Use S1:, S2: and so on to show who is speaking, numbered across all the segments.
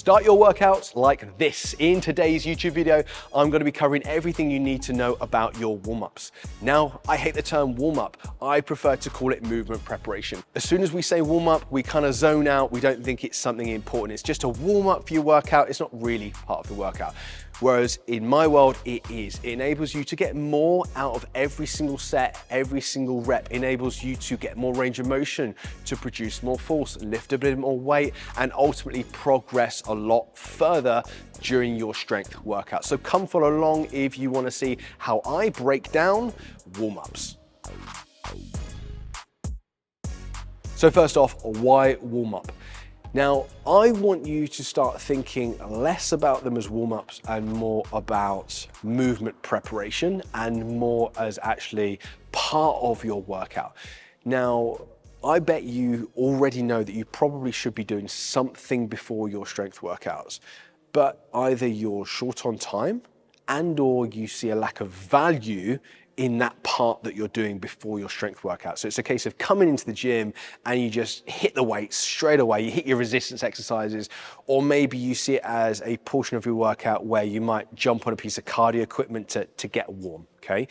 S1: Start your workouts like this. In today's YouTube video, I'm going to be covering everything you need to know about your warm-ups. Now, I hate the term warm-up. I prefer to call it movement preparation. As soon as we say warm-up, we kind of zone out. We don't think it's something important. It's just a warm-up for your workout. It's not really part of the workout. Whereas in my world, it is. It enables you to get more out of every single set, every single rep. It enables you to get more range of motion, to produce more force, lift a bit more weight, and ultimately progress a lot further during your strength workout. So come follow along if you want to see how I break down warm-ups. So first off, why warm-up? Now, I want you to start thinking less about them as warm-ups and more about movement preparation and more as actually part of your workout. Now, I bet you already know that you probably should be doing something before your strength workouts, but either you're short on time and/or you see a lack of value in that part that you're doing before your strength workout. So it's a case of coming into the gym and you just hit the weights straight away, you hit your resistance exercises, or maybe you see it as a portion of your workout where you might jump on a piece of cardio equipment to get warm, okay?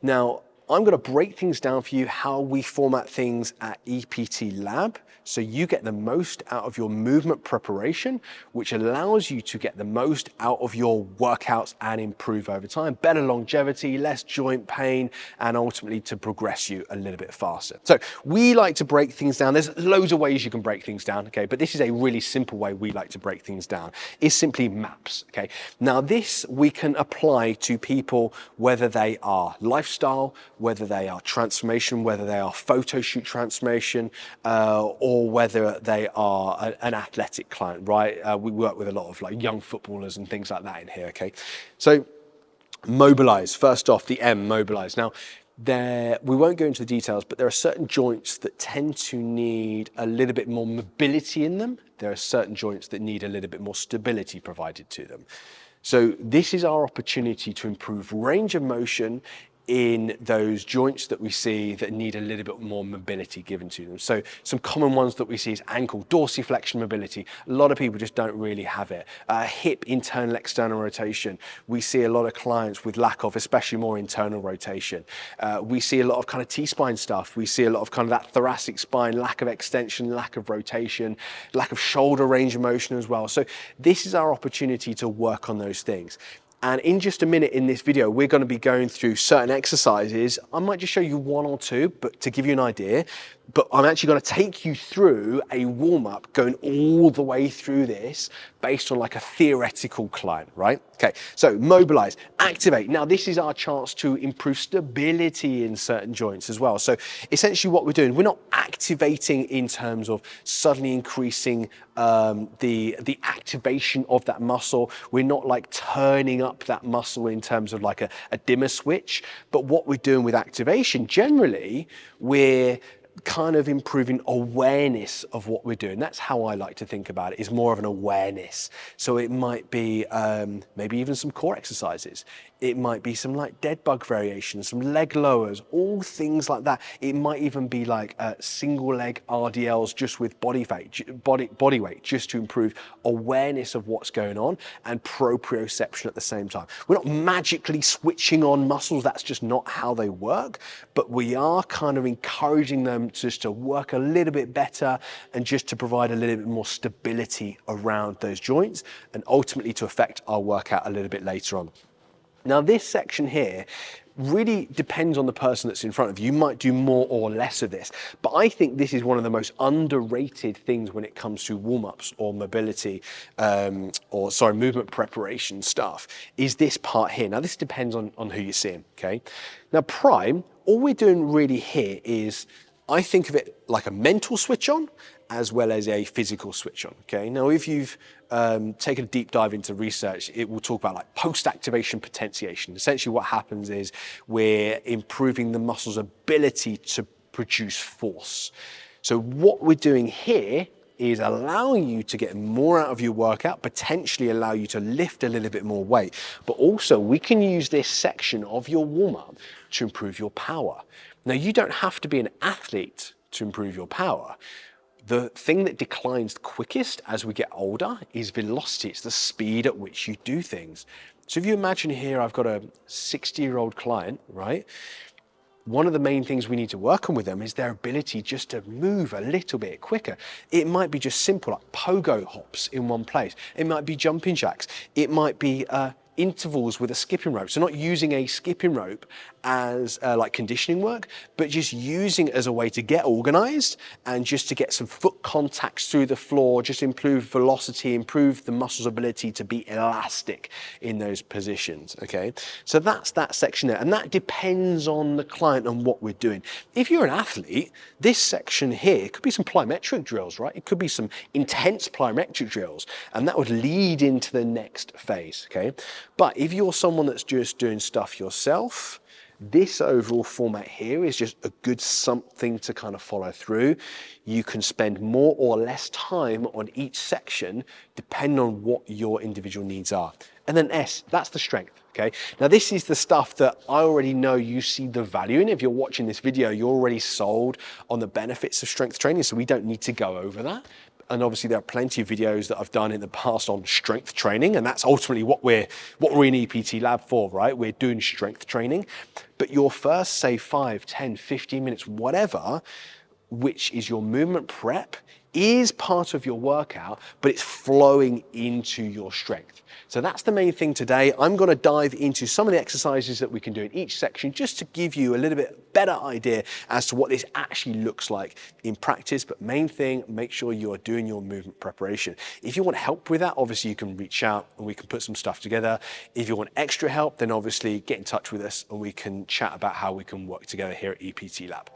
S1: Now, I'm gonna break things down for you how we format things at EPT Lab so you get the most out of your movement preparation, which allows you to get the most out of your workouts and improve over time. Better longevity, less joint pain, and ultimately to progress you a little bit faster. So we like to break things down. There's loads of ways you can break things down, okay? But this is a really simple way we like to break things down. It's simply MAPS, okay? Now this we can apply to people whether they are lifestyle, whether they are transformation, whether they are photo shoot transformation, or whether they are an athletic client, right? We work with a lot of like young footballers and things like that in here, okay? So mobilize, first off, the M, mobilize. Now, we won't go into the details, but there are certain joints that tend to need a little bit more mobility in them. There are certain joints that need a little bit more stability provided to them. So this is our opportunity to improve range of motion in those joints that we see that need a little bit more mobility given to them. So some common ones that we see is ankle dorsiflexion mobility. A lot of people just don't really have it. Hip internal external rotation. We see a lot of clients with lack of, especially more internal rotation. We see a lot of kind of T-spine stuff. We see a lot of kind of that thoracic spine, lack of extension, lack of rotation, lack of shoulder range of motion as well. So this is our opportunity to work on those things. And in just a minute in this video, we're going to be going through certain exercises. I might just show you one or two, but to give you an idea. But I'm actually going to take you through a warm-up going all the way through this based on like a theoretical client, right? Okay, so mobilize, activate. Now this is our chance to improve stability in certain joints as well. So essentially what we're doing, we're not activating in terms of suddenly increasing the activation of that muscle. We're not like turning up that muscle in terms of like a dimmer switch. But what we're doing with activation, generally, we're kind of improving awareness of what we're doing. That's how I like to think about it, is more of an awareness. So it might be maybe even some core exercises. It might be some like dead bug variations, some leg lowers, all things like that. It might even be like single leg RDLs just with body weight, just to improve awareness of what's going on and proprioception at the same time. We're not magically switching on muscles. That's just not how they work, but we are kind of encouraging them just to work a little bit better and just to provide a little bit more stability around those joints and ultimately to affect our workout a little bit later on. Now this section here really depends on the person that's in front of you. You might do more or less of this, but I think this is one of the most underrated things when it comes to warm-ups or mobility, movement preparation stuff, is this part here. Now this depends on who you're seeing, okay? Now prime, all we're doing really here is, I think of it like a mental switch on as well as a physical switch on, okay? Now, if you've taken a deep dive into research, it will talk about like post-activation potentiation. Essentially what happens is we're improving the muscle's ability to produce force. So what we're doing here is allowing you to get more out of your workout, potentially allow you to lift a little bit more weight, but also we can use this section of your warm-up to improve your power. Now, you don't have to be an athlete to improve your power. The thing that declines quickest as we get older is velocity. It's the speed at which you do things. So if you imagine here, I've got a 60-year-old client, right? One of the main things we need to work on with them is their ability just to move a little bit quicker. It might be just simple, like pogo hops in one place. It might be jumping jacks. It might be intervals with a skipping rope. So not using a skipping rope as like conditioning work, but just using it as a way to get organized and just to get some foot contacts through the floor, just improve velocity, improve the muscle's ability to be elastic in those positions, okay? So that's that section there, and that depends on the client and what we're doing. If you're an athlete, this section here could be some plyometric drills, right? It could be some intense plyometric drills, and that would lead into the next phase, okay? But if you're someone that's just doing stuff yourself, this overall format here is just a good something to kind of follow through. You can spend more or less time on each section depending on what your individual needs are. And then S, that's the strength, okay? Now this is the stuff that I already know you see the value in. If you're watching this video, you're already sold on the benefits of strength training, so we don't need to go over that. And obviously there are plenty of videos that I've done in the past on strength training, and that's ultimately what we're in EPT Lab for, right? We're doing strength training. But your first, say 5, 10, 15 minutes, whatever, which is your movement prep, is part of your workout, but it's flowing into your strength. So that's the main thing today. I'm gonna dive into some of the exercises that we can do in each section just to give you a little bit better idea as to what this actually looks like in practice. But main thing, make sure you are doing your movement preparation. If you want help with that, obviously you can reach out and we can put some stuff together. If you want extra help, then obviously get in touch with us and we can chat about how we can work together here at EPT Lab.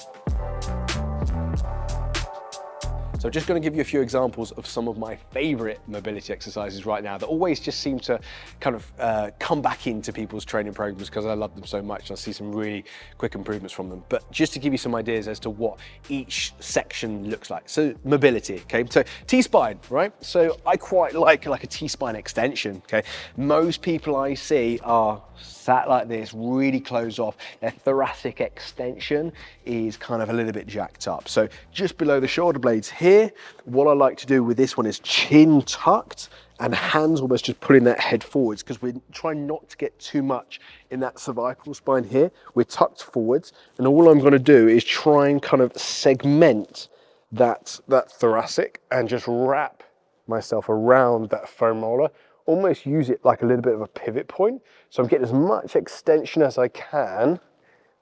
S1: So I'm just going to give you a few examples of some of my favorite mobility exercises right now that always just seem to kind of come back into people's training programs because I love them so much and I see some really quick improvements from them. But just to give you some ideas as to what each section looks like. So mobility, okay? So T-spine, right? So I quite like a T-spine extension, okay? Most people I see are sat like this, really closed off. Their thoracic extension is kind of a little bit jacked up. So just below the shoulder blades here, what I like to do with this one is chin tucked and hands almost just pulling that head forwards because we're trying not to get too much in that cervical spine here. We're tucked forwards, and all I'm gonna do is try and kind of segment that thoracic and just wrap myself around that foam roller, almost use it like a little bit of a pivot point. So I'm getting as much extension as I can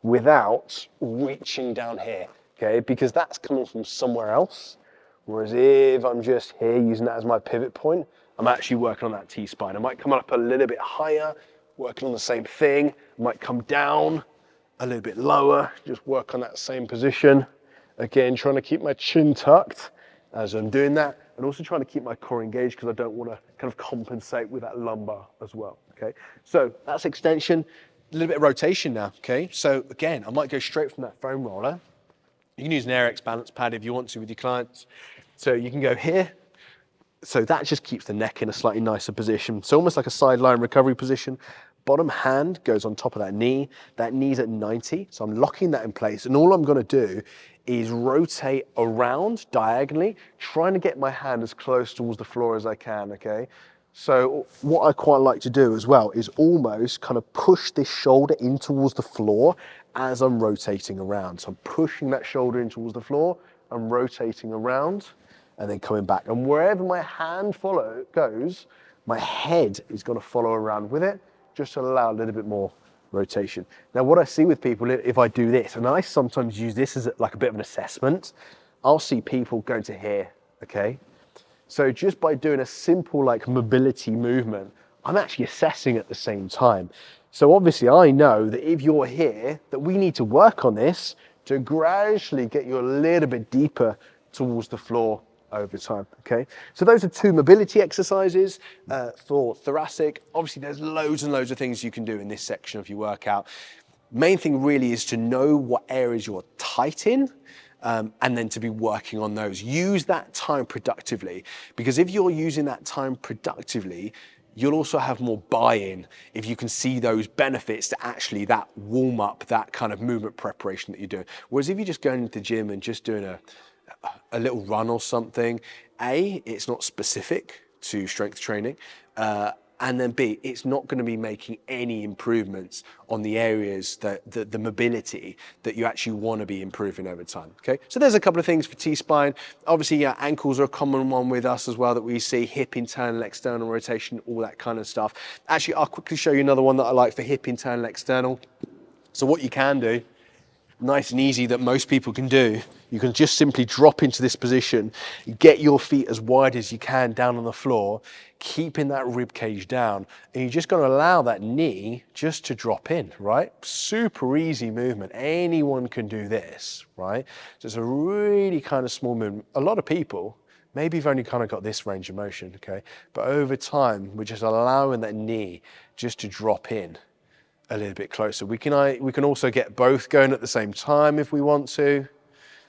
S1: without reaching down here, okay? Because that's coming from somewhere else. Whereas if I'm just here using that as my pivot point, I'm actually working on that T-spine. I might come up a little bit higher, working on the same thing. I might come down a little bit lower, just work on that same position. Again, trying to keep my chin tucked as I'm doing that, and also trying to keep my core engaged because I don't want to kind of compensate with that lumbar as well, okay? So that's extension, a little bit of rotation now, okay? So again, I might go straight from that foam roller. You can use an AirX balance pad if you want to with your clients. So you can go here. So that just keeps the neck in a slightly nicer position. So almost like a sideline recovery position. Bottom hand goes on top of that knee. That knee's at 90, so I'm locking that in place. And all I'm gonna do is rotate around diagonally, trying to get my hand as close towards the floor as I can, okay? So what I quite like to do as well is almost kind of push this shoulder in towards the floor as I'm rotating around. So I'm pushing that shoulder in towards the floor, I'm rotating around, and then coming back. And wherever my hand goes, my head is gonna follow around with it, just to allow a little bit more rotation. Now, what I see with people, if I do this, and I sometimes use this as like a bit of an assessment, I'll see people going to here, okay? So just by doing a simple like mobility movement, I'm actually assessing at the same time. So obviously I know that if you're here, that we need to work on this to gradually get you a little bit deeper towards the floor over time, okay? So those are two mobility exercises for thoracic. Obviously there's loads and loads of things you can do in this section of your workout. Main thing really is to know what areas you're tight in and then to be working on those. Use that time productively, because if you're using that time productively, you'll also have more buy-in if you can see those benefits to actually that warm up, that kind of movement preparation that you're doing. Whereas if you're just going to the gym and just doing a little run or something, it's not specific to strength training, and then B, it's not going to be making any improvements on the areas that the mobility that you actually want to be improving over time. Okay, so there's a couple of things for T-spine. Obviously, yeah, ankles are a common one with us as well that we see, hip internal, external rotation, all that kind of stuff. Actually, I'll quickly show you another one that I like for hip internal, external. So what you can do, nice and easy, that most people can do, you can just simply drop into this position, get your feet as wide as you can down on the floor, keeping that rib cage down, and you're just going to allow that knee just to drop in, right? Super easy movement. Anyone can do this, right? So it's a really kind of small movement. A lot of people, maybe you've only kind of got this range of motion, okay? But over time, we're just allowing that knee just to drop in a little bit closer. We can also get both going at the same time if we want to.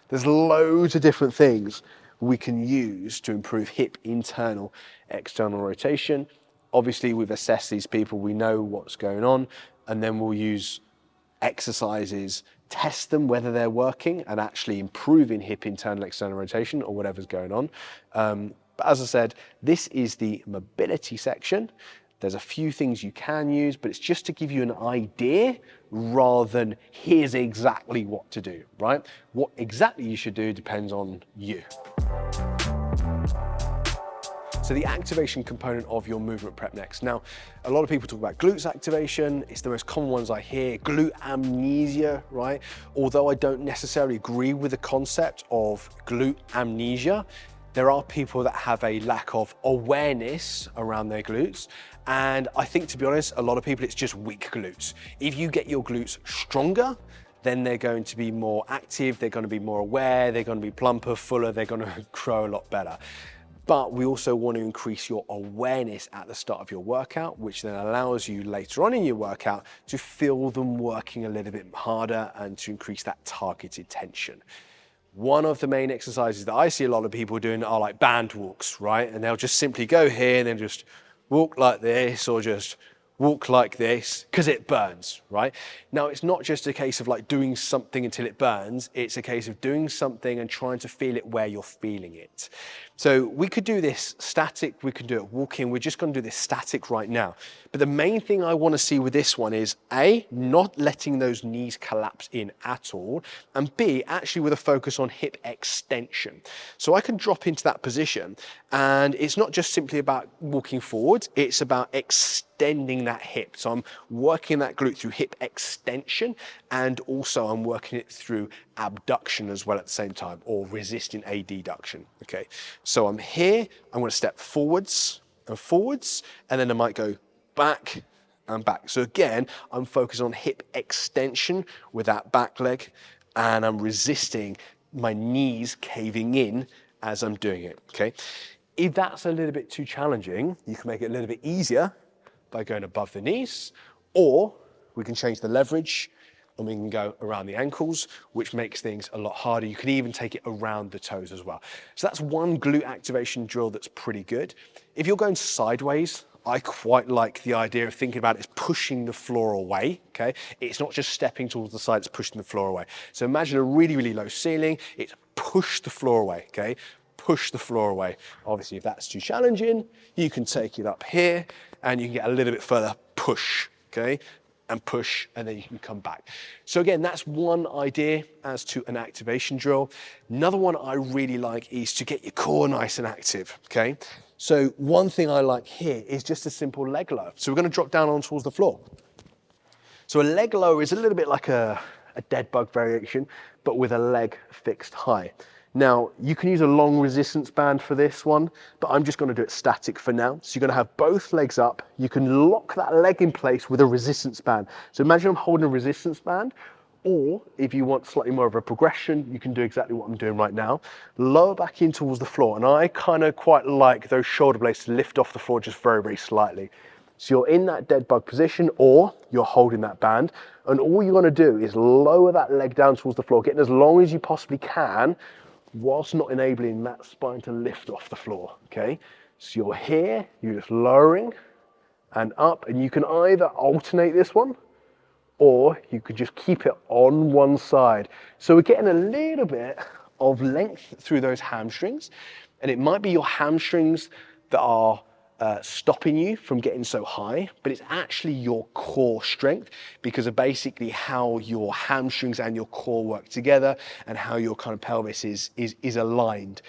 S1: There's loads of different things we can use to improve hip internal, external rotation. Obviously, we've assessed these people, we know what's going on, and then we'll use exercises, test them whether they're working and actually improving hip internal, external rotation or whatever's going on. But as I said, this is the mobility section. There's a few things you can use, but it's just to give you an idea rather than here's exactly what to do, right? What exactly you should do depends on you. So the activation component of your movement prep next. Now, a lot of people talk about glutes activation. It's the most common ones I hear, glute amnesia, right? Although I don't necessarily agree with the concept of glute amnesia, there are people that have a lack of awareness around their glutes. And I think, to be honest, a lot of people, it's just weak glutes. If you get your glutes stronger, then they're going to be more active, they're going to be more aware, they're going to be plumper, fuller, they're going to grow a lot better. But we also want to increase your awareness at the start of your workout, which then allows you later on in your workout to feel them working a little bit harder and to increase that targeted tension. One of the main exercises that I see a lot of people doing are like band walks, right? And they'll just simply go here and then just walk like this or just walk like this because it burns, right? Now, it's not just a case of like doing something until it burns. It's a case of doing something and trying to feel it where you're feeling it. So we could do this static, we could do it walking. We're just going to do this static right now. But the main thing I want to see with this one is A, not letting those knees collapse in at all, and B, actually with a focus on hip extension. So I can drop into that position, and it's not just simply about walking forward, it's about extending that hip. So I'm working that glute through hip extension, and also I'm working it through abduction as well at the same time, or resisting adduction, okay? So I'm here, I'm gonna step forwards, and then I might go back and back. So again, I'm focused on hip extension with that back leg, and I'm resisting my knees caving in as I'm doing it, okay? If that's a little bit too challenging, you can make it a little bit easier by going above the knees, or we can change the leverage and we can go around the ankles, which makes things a lot harder. You can even take it around the toes as well. So that's one glute activation drill that's pretty good. If you're going sideways, I quite like the idea of thinking about it as pushing the floor away, okay? It's not just stepping towards the side, it's pushing the floor away. So imagine a really, really low ceiling, it's push the floor away, okay? Push the floor away. Obviously, if that's too challenging, you can take it up here and you can get a little bit further push, okay? And push, and then you can come back. So again, that's one idea as to an activation drill. Another one I really like is to get your core nice and active, okay? So one thing I like here is just a simple leg low. So we're gonna drop down on towards the floor. So a leg low is a little bit like a dead bug variation, but with a leg fixed high. Now, you can use a long resistance band for this one, but I'm just gonna do it static for now. So you're gonna have both legs up. You can lock that leg in place with a resistance band. So imagine I'm holding a resistance band, or if you want slightly more of a progression, you can do exactly what I'm doing right now. Lower back in towards the floor, and I kind of quite like those shoulder blades to lift off the floor just very, very slightly. So you're in that dead bug position, or you're holding that band, and all you're gonna do is lower that leg down towards the floor, getting as long as you possibly can, whilst not enabling that spine to lift off the floor, okay? So you're here, you're just lowering and up, and you can either alternate this one, or you could just keep it on one side. So we're getting a little bit of length through those hamstrings. And it might be your hamstrings that are stopping you from getting so high, but it's actually your core strength because of basically how your hamstrings and your core work together and how your kind of pelvis is aligned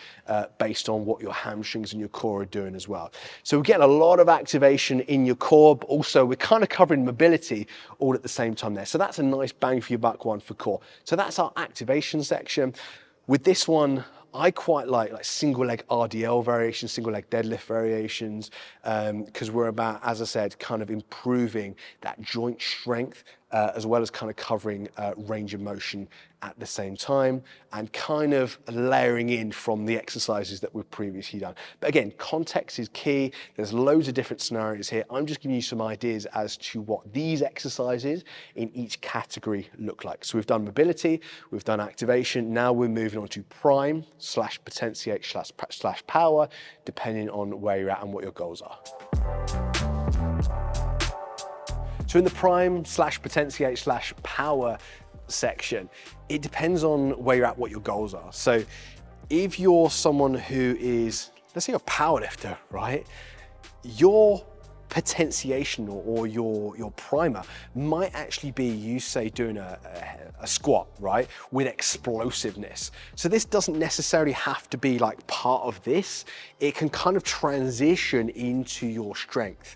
S1: based on what your hamstrings and your core are doing as well. So we're getting a lot of activation in your core, but also we're kind of covering mobility all at the same time there. So that's a nice bang for your buck one for core. So that's our activation section. With this one, I quite like single leg RDL variations, single leg deadlift variations, because we're about, as I said, kind of improving that joint strength as well as kind of covering range of motion at the same time and kind of layering in from the exercises that we've previously done. But again, context is key. There's loads of different scenarios here. I'm just giving you some ideas as to what these exercises in each category look like. So we've done mobility, we've done activation. Now we're moving on to prime / potentiate / power, depending on where you're at and what your goals are. So in the prime / potentiate / power section, it depends on where you're at, what your goals are. So if you're someone who is, let's say you're a powerlifter, right? Your potentiation or your primer might actually be you say doing a squat, right, with explosiveness. So this doesn't necessarily have to be like part of this. It can kind of transition into your strength.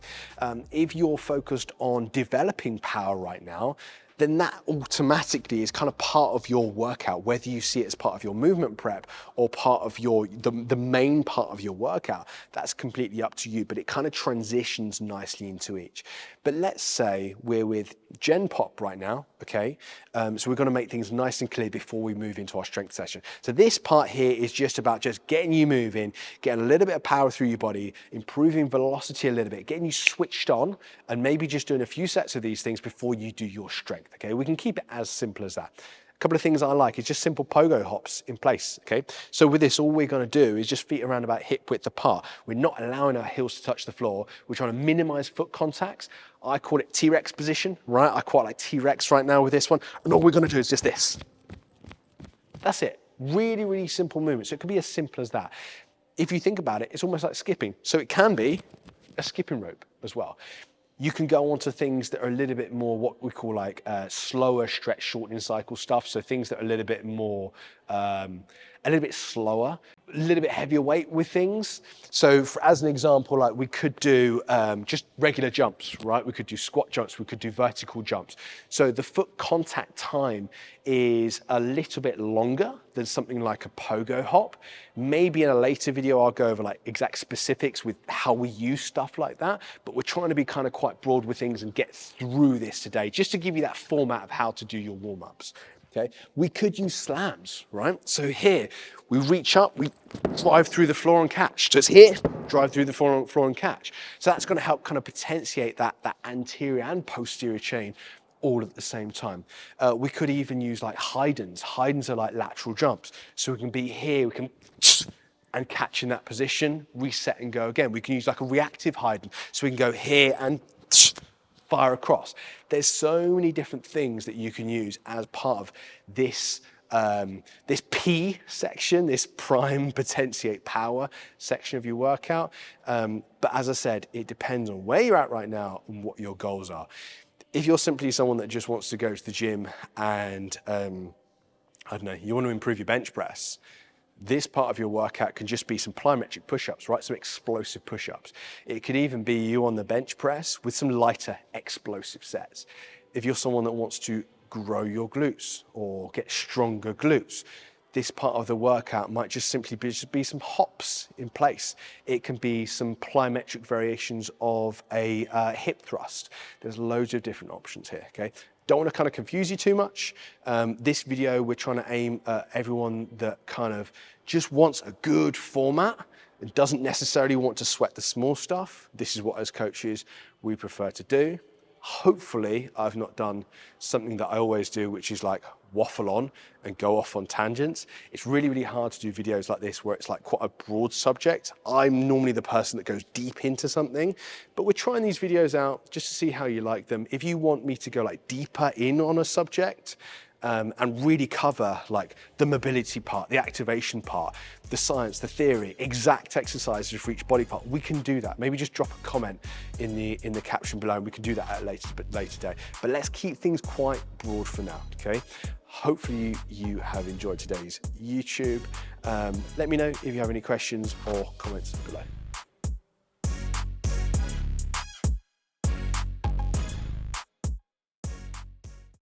S1: If you're focused on developing power right now, then that automatically is kind of part of your workout, whether you see it as part of your movement prep or part of the main part of your workout. That's completely up to you, but it kind of transitions nicely into each. But let's say we're with Gen Pop right now, okay? So we're gonna make things nice and clear before we move into our strength session. So this part here is just about just getting you moving, getting a little bit of power through your body, improving velocity a little bit, getting you switched on, and maybe just doing a few sets of these things before you do your strength. Okay, we can keep it as simple as that. A couple of things I like is just simple pogo hops in place, okay? So with this, all we're gonna do is just feet around about hip width apart. We're not allowing our heels to touch the floor. We're trying to minimize foot contacts. I call it T-Rex position, right? I quite like T-Rex right now with this one. And all we're gonna do is just this. That's it. Really, really simple movement. So it can be as simple as that. If you think about it, it's almost like skipping. So it can be a skipping rope as well. You can go on to things that are a little bit more what we call like slower stretch shortening cycle stuff. So things that are a little bit more, a little bit slower, a little bit heavier weight with things. So as an example, like we could do just regular jumps, right? We could do squat jumps, we could do vertical jumps. So the foot contact time is a little bit longer than something like a pogo hop. Maybe in a later video, I'll go over like exact specifics with how we use stuff like that, but we're trying to be kind of quite broad with things and get through this today, just to give you that format of how to do your warm-ups. Okay, we could use slams, right? So here, we reach up, we drive through the floor and catch. So it's here, drive through the floor and catch. So that's gonna help kind of potentiate that anterior and posterior chain all at the same time. We could even use like Haydens. Haydens are like lateral jumps. So we can be here, we can and catch in that position, reset and go again. We can use like a reactive Hayden. So we can go here and fire across. There's so many different things that you can use as part of this this P section, this prime potentiate power section of your workout. But as I said, it depends on where you're at right now and what your goals are. If you're simply someone that just wants to go to the gym and, I don't know, you want to improve your bench press, this part of your workout can just be some plyometric push-ups, right? Some explosive push-ups. It could even be you on the bench press with some lighter explosive sets. If you're someone that wants to grow your glutes or get stronger glutes, this part of the workout might just simply be some hops in place. It can be some plyometric variations of a hip thrust. There's loads of different options here, okay? Don't want to kind of confuse you too much. This video, we're trying to aim at everyone that kind of just wants a good format and doesn't necessarily want to sweat the small stuff. This is what, as coaches, we prefer to do. Hopefully, I've not done something that I always do, which is like waffle on and go off on tangents. It's really, really hard to do videos like this where it's like quite a broad subject. I'm normally the person that goes deep into something, but we're trying these videos out just to see how you like them. If you want me to go like deeper in on a subject, and really cover like the mobility part, the activation part, the science, the theory, exact exercises for each body part, we can do that. Maybe just drop a comment in the caption below and we can do that at a later date. But let's keep things quite broad for now, okay? Hopefully you have enjoyed today's YouTube. Let me know if you have any questions or comments below.